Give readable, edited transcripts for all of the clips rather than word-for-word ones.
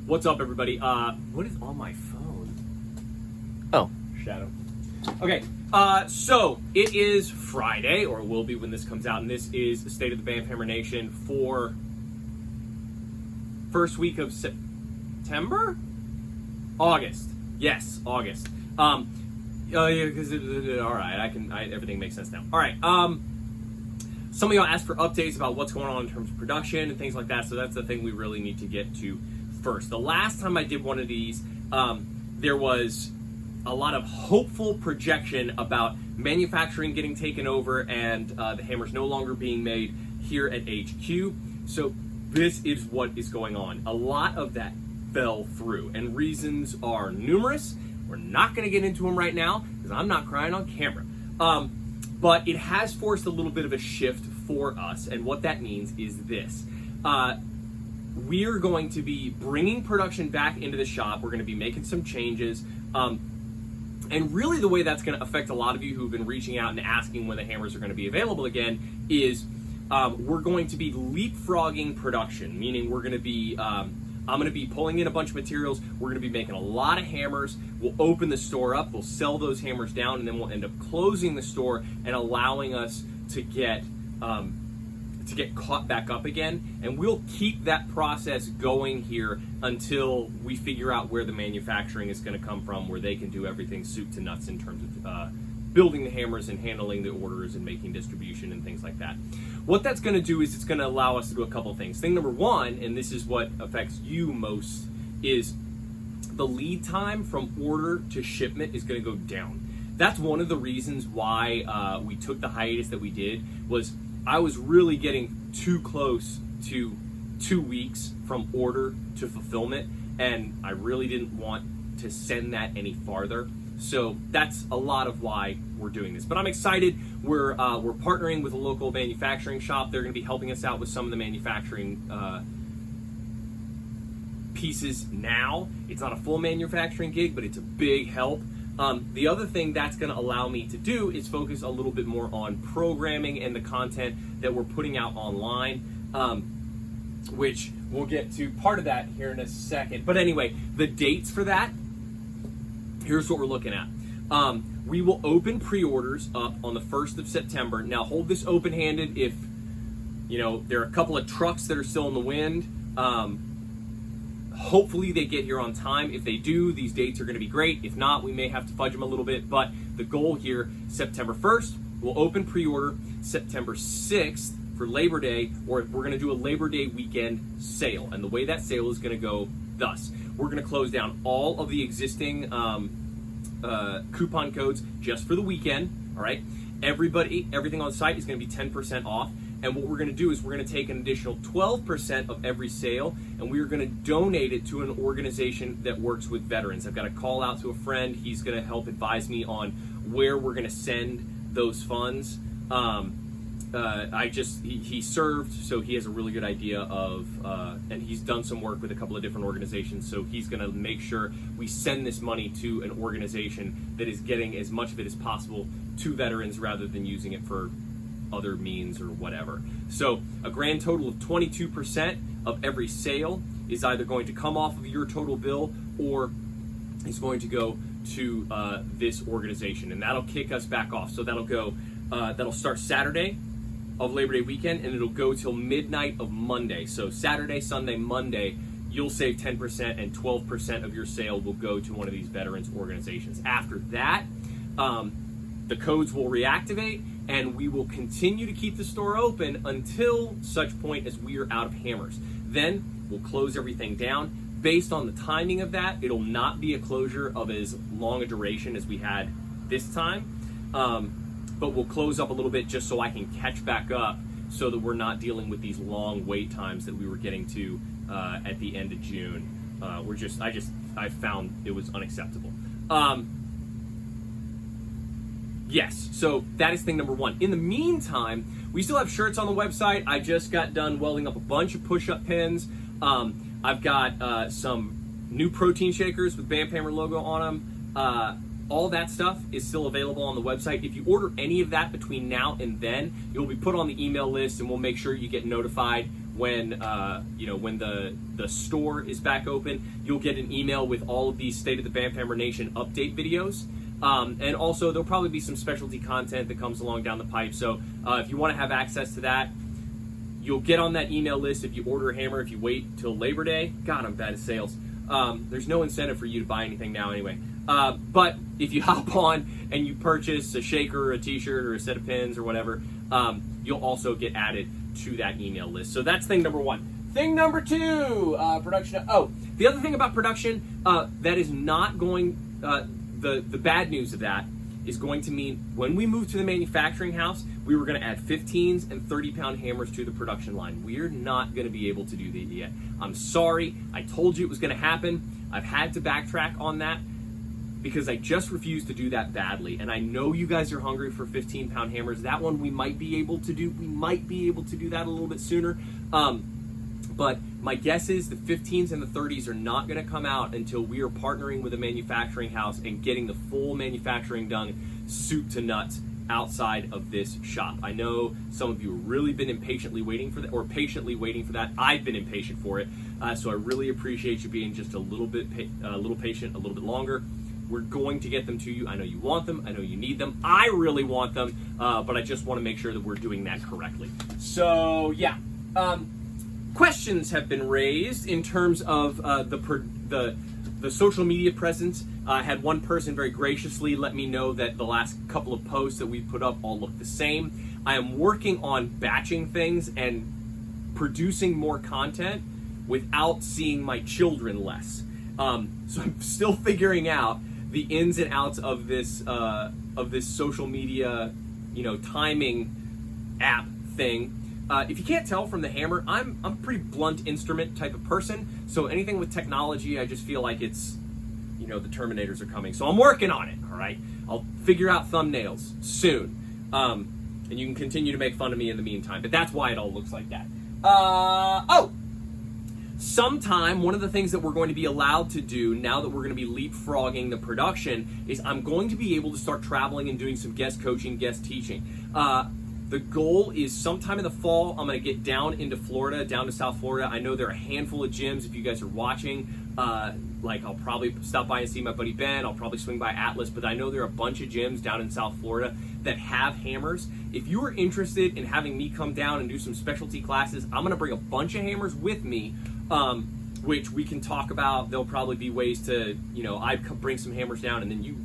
What's up, everybody? What is on my phone? Oh. Shadow. Okay, so it is Friday, or it will be when this comes out, and this is the State of the BAMF Hammer Nation for first week of September? August. Yes, August. Yeah, because all right, everything makes sense now. All right, some of y'all asked for updates about what's going on in terms of production and things like that, so that's the thing we really need to get to first. The last time I did one of these, there was a lot of hopeful projection about manufacturing getting taken over and the hammers no longer being made here at HQ. So this is what is going on. A lot of that fell through, and reasons are numerous. We're not going to get into them right now because I'm not crying on camera. But it has forced a little bit of a shift for us, and what that means is this. We're going to be bringing production back into the shop. We're going to be making some changes. And really the way that's going to affect a lot of you who've been reaching out and asking when the hammers are going to be available again is we're going to be leapfrogging production, meaning we're going to be... I'm going to be pulling in a bunch of materials. We're going to be making a lot of hammers. We'll open the store up. We'll sell those hammers down, and then we'll end up closing the store and allowing us to get caught back up again. And we'll keep that process going here until we figure out where the manufacturing is going to come from, where they can do everything soup to nuts in terms of building the hammers and handling the orders and making distribution and things like that. What that's going to do is it's going to allow us to do a couple things. Thing number one, and this is what affects you most, is the lead time from order to shipment is going to go down. That's one of the reasons why we took the hiatus that we did. Was I was really getting too close to 2 weeks from order to fulfillment, and I really didn't want to send that any farther. So that's a lot of why we're doing this. But I'm excited. We're partnering with a local manufacturing shop. They're going to be helping us out with some of the manufacturing pieces now. It's not a full manufacturing gig, but it's a big help. The other thing that's going to allow me to do is focus a little bit more on programming and the content that we're putting out online, which we'll get to part of that here in a second. But anyway, the dates for that, here's what we're looking at. We will open pre-orders up on the 1st of September. Now, hold this open-handed if, there are a couple of trucks that are still in the wind. Hopefully they get here on time. If they do, these dates are going to be great. If not, we may have to fudge them a little bit. But the goal here, September 1st, we'll open pre-order. September 6th for Labor Day, or we're going to do a Labor Day weekend sale. And the way that sale is going to go thus. We're going to close down all of the existing coupon codes just for the weekend, all right? Everything on site is going to be 10% off. And what we're going to do is we're going to take an additional 12% of every sale, and we're going to donate it to an organization that works with veterans. I've got a call out to a friend. He's going to help advise me on where we're going to send those funds. He served, so he has a really good idea of, and he's done some work with a couple of different organizations, so he's going to make sure we send this money to an organization that is getting as much of it as possible to veterans rather than using it for other means or whatever. So a grand total of 22% of every sale is either going to come off of your total bill or is going to go to this organization, and that'll kick us back off. So that'll start Saturday of Labor Day weekend, and it'll go till midnight of Monday. So Saturday, Sunday, Monday, you'll save 10%, and 12% of your sale will go to one of these veterans organizations. After that, the codes will reactivate, and we will continue to keep the store open until such point as we are out of hammers. Then we'll close everything down. Based on the timing of that, it'll not be a closure of as long a duration as we had this time. But we'll close up a little bit just so I can catch back up so that we're not dealing with these long wait times that we were getting to at the end of June. I found it was unacceptable. Yes, so that is thing number one. In the meantime, we still have shirts on the website. I just got done welding up a bunch of push-up pins. I've got some new protein shakers with BAMF Hammer logo on them. All that stuff is still available on the website. If you order any of that between now and then, you'll be put on the email list, and we'll make sure you get notified when when the store is back open. You'll get an email with all of these State of the BAMF Hammer Nation update videos. And also, there'll probably be some specialty content that comes along down the pipe. So if you want to have access to that, you'll get on that email list if you order a hammer. If you wait till Labor Day, God, I'm bad at sales. There's no incentive for you to buy anything now anyway. But if you hop on and you purchase a shaker or a t-shirt or a set of pins or whatever, you'll also get added to that email list. So that's thing number one. Thing number two, production. Oh, the other thing about production, that is not going... The bad news of that is going to mean when we move to the manufacturing house, we were going to add 15s and 30-pound hammers to the production line. We're not going to be able to do that yet. I'm sorry. I told you it was going to happen. I've had to backtrack on that because I just refuse to do that badly. And I know you guys are hungry for 15-pound hammers. That one we might be able to do. We might be able to do that a little bit sooner. But my guess is the 15s and the 30s are not going to come out until we are partnering with a manufacturing house and getting the full manufacturing done, soup to nuts, outside of this shop. I know some of you have really been impatiently waiting for that, or patiently waiting for that. I've been impatient for it, so I really appreciate you being just a little patient, a little bit longer. We're going to get them to you. I know you want them. I know you need them. I really want them, but I just want to make sure that we're doing that correctly. So yeah. Questions have been raised in terms of the social media presence. I had one person very graciously let me know that the last couple of posts that we put up all look the same. I am working on batching things and producing more content without seeing my children less. So I'm still figuring out the ins and outs of this social media, timing app thing. If you can't tell from the hammer, I'm a pretty blunt instrument type of person. So anything with technology, I just feel like it's, the Terminators are coming. So I'm working on it, all right? I'll figure out thumbnails soon. And you can continue to make fun of me in the meantime. But that's why it all looks like that. Sometime, one of the things that we're going to be allowed to do now that we're going to be leapfrogging the production is I'm going to be able to start traveling and doing some guest coaching, guest teaching. The goal is sometime in the fall, I'm going to get down into Florida, down to South Florida. I know there are a handful of gyms if you guys are watching. I'll probably stop by and see my buddy Ben. I'll probably swing by Atlas, but I know there are a bunch of gyms down in South Florida that have hammers. If you are interested in having me come down and do some specialty classes, I'm going to bring a bunch of hammers with me, which we can talk about. There'll probably be ways to, I bring some hammers down and then you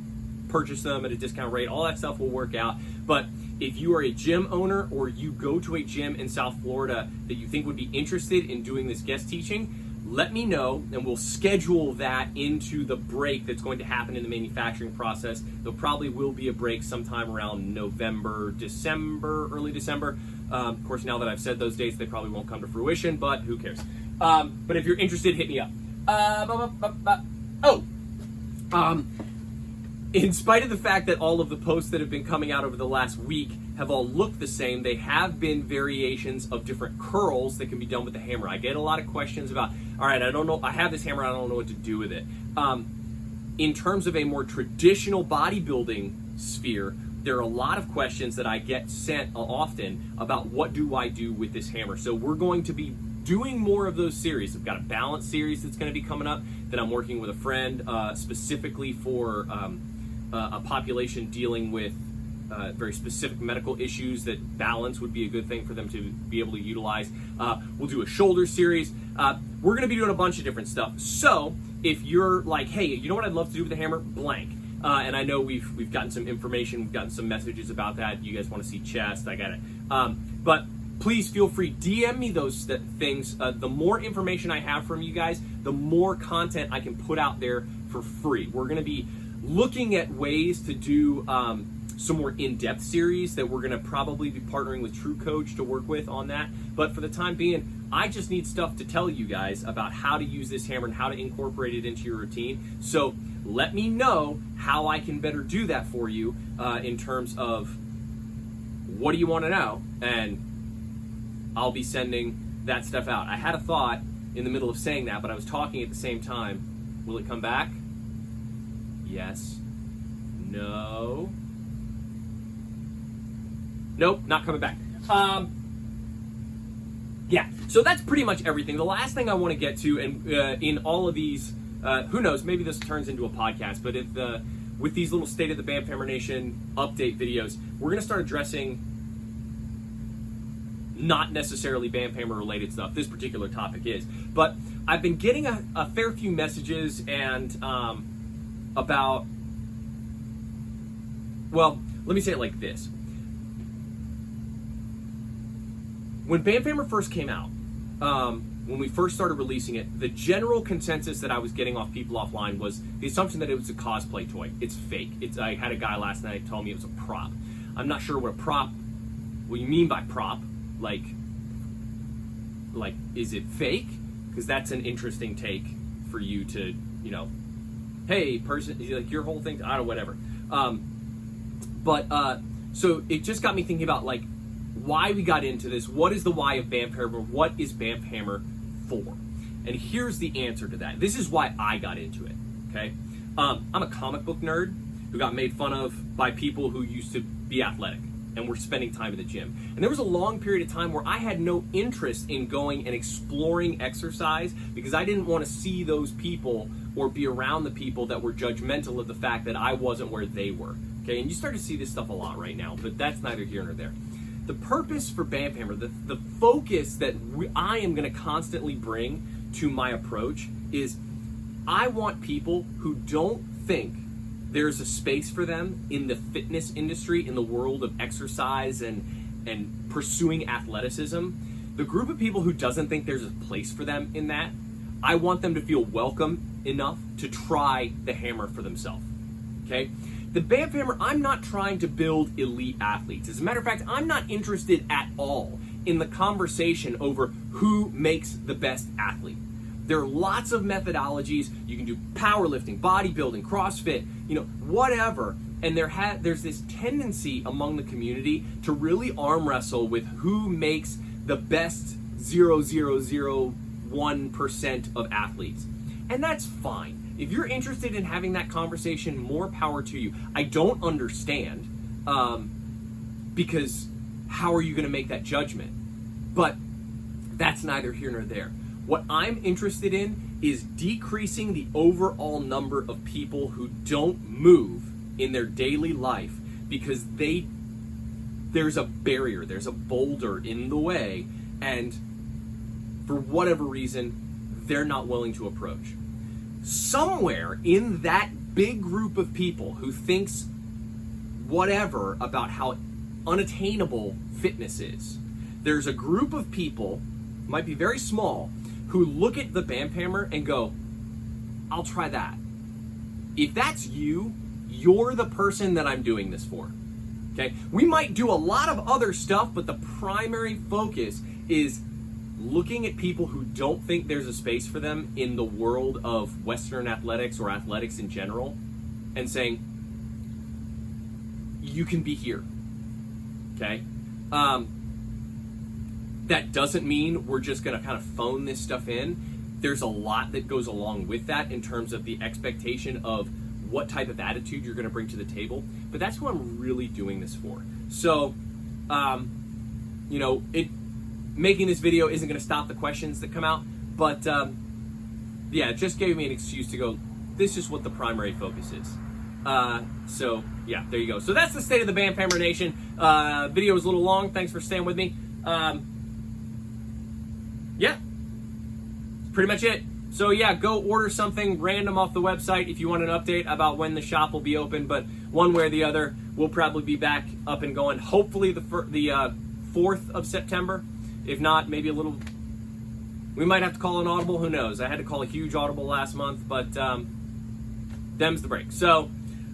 purchase them at a discount rate. All that stuff will work out. But if you are a gym owner or you go to a gym in South Florida that you think would be interested in doing this guest teaching, let me know and we'll schedule that into the break that's going to happen in the manufacturing process. There probably will be a break sometime around November, December, early December. Of course, now that I've said those dates, they probably won't come to fruition, but who cares? But if you're interested, hit me up. In spite of the fact that all of the posts that have been coming out over the last week have all looked the same, they have been variations of different curls that can be done with the hammer. I get a lot of questions about, all right, I don't know, I have this hammer, I don't know what to do with it. In terms of a more traditional bodybuilding sphere, there are a lot of questions that I get sent often about what do I do with this hammer. So we're going to be doing more of those series. I've got a balance series that's going to be coming up that I'm working with a friend specifically for a population dealing with very specific medical issues that balance would be a good thing for them to be able to utilize. We'll do a shoulder series. We're going to be doing a bunch of different stuff. So if you're like, hey, you know what I'd love to do with the hammer? Blank. And I know we've gotten some information, we've gotten some messages about that. You guys want to see chest, I got it. But please feel free, DM me those things. The more information I have from you guys, the more content I can put out there for free. We're going to be looking at ways to do some more in-depth series that we're going to probably be partnering with True Coach to work with on that. But for the time being, I just need stuff to tell you guys about how to use this hammer and how to incorporate it into your routine. So let me know how I can better do that for you in terms of what do you want to know, and I'll be sending that stuff out. I had a thought in the middle of saying that, but I was talking at the same time. Will it come back? Yes. No. Nope, not coming back. Yeah, so that's pretty much everything. The last thing I want to get to, and in all of these, who knows, maybe this turns into a podcast, but if with these little State of the BAMF Hammer Nation update videos, we're going to start addressing not necessarily BAMF Hammer related stuff. This particular topic is. But I've been getting a fair few messages and about, well, let me say it like this. When BAMF Hammer first came out, when we first started releasing it, the general consensus that I was getting off people offline was the assumption that it was a cosplay toy. It's fake. I had a guy last night tell me it was a prop. I'm not sure what you mean by prop. Like, is it fake? Because that's an interesting take for you to, hey, person, like your whole thing, I don't know, whatever. So it just got me thinking about, like, why we got into this. What is the why of BAMF Hammer? What is BAMF Hammer for? And here's the answer to that. This is why I got into it, okay? I'm a comic book nerd who got made fun of by people who used to be athletic and were spending time at the gym. And there was a long period of time where I had no interest in going and exploring exercise because I didn't want to see those people or be around the people that were judgmental of the fact that I wasn't where they were, okay? And you start to see this stuff a lot right now, but that's neither here nor there. The purpose for BAMF Hammer, the focus that I am going to constantly bring to my approach is I want people who don't think there's a space for them in the fitness industry, in the world of exercise and pursuing athleticism. The group of people who doesn't think there's a place for them in that, I want them to feel welcome enough to try the hammer for themselves, okay? The BAMF Hammer, I'm not trying to build elite athletes. As a matter of fact, I'm not interested at all in the conversation over who makes the best athlete. There are lots of methodologies. You can do powerlifting, bodybuilding, CrossFit, whatever. And there's this tendency among the community to really arm wrestle with who makes the best 0.0001% of athletes. And that's fine. If you're interested in having that conversation, more power to you. I don't understand, because how are you going to make that judgment? But that's neither here nor there. What I'm interested in is decreasing the overall number of people who don't move in their daily life because there's a barrier, there's a boulder in the way, and for whatever reason, they're not willing to approach. Somewhere in that big group of people who thinks whatever about how unattainable fitness is, there's a group of people, might be very small, who look at the BAMF Hammer and go, I'll try that. If that's you, you're the person that I'm doing this for, okay? We might do a lot of other stuff, but the primary focus is looking at people who don't think there's a space for them in the world of Western athletics or athletics in general and saying, you can be here, okay? That doesn't mean we're just gonna kind of phone this stuff in. There's a lot that goes along with that in terms of the expectation of what type of attitude you're gonna bring to the table, but that's what I'm really doing this for. So, making this video isn't going to stop the questions that come out, but yeah, it just gave me an excuse to go, this is what the primary focus is. So yeah, there you go. So that's the State of the BAMF Hammer Nation. Video was a little long. Thanks for staying with me. Yeah, pretty much it. So yeah, go order something random off the website if you want an update about when the shop will be open, but one way or the other, we'll probably be back up and going, hopefully the 4th of September. If not, maybe a little, we might have to call an audible, who knows. I had to call a huge audible last month, but them's the break. So,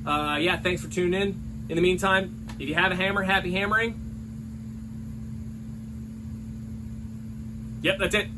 yeah, thanks for tuning in. In the meantime, if you have a hammer, happy hammering. Yep, that's it.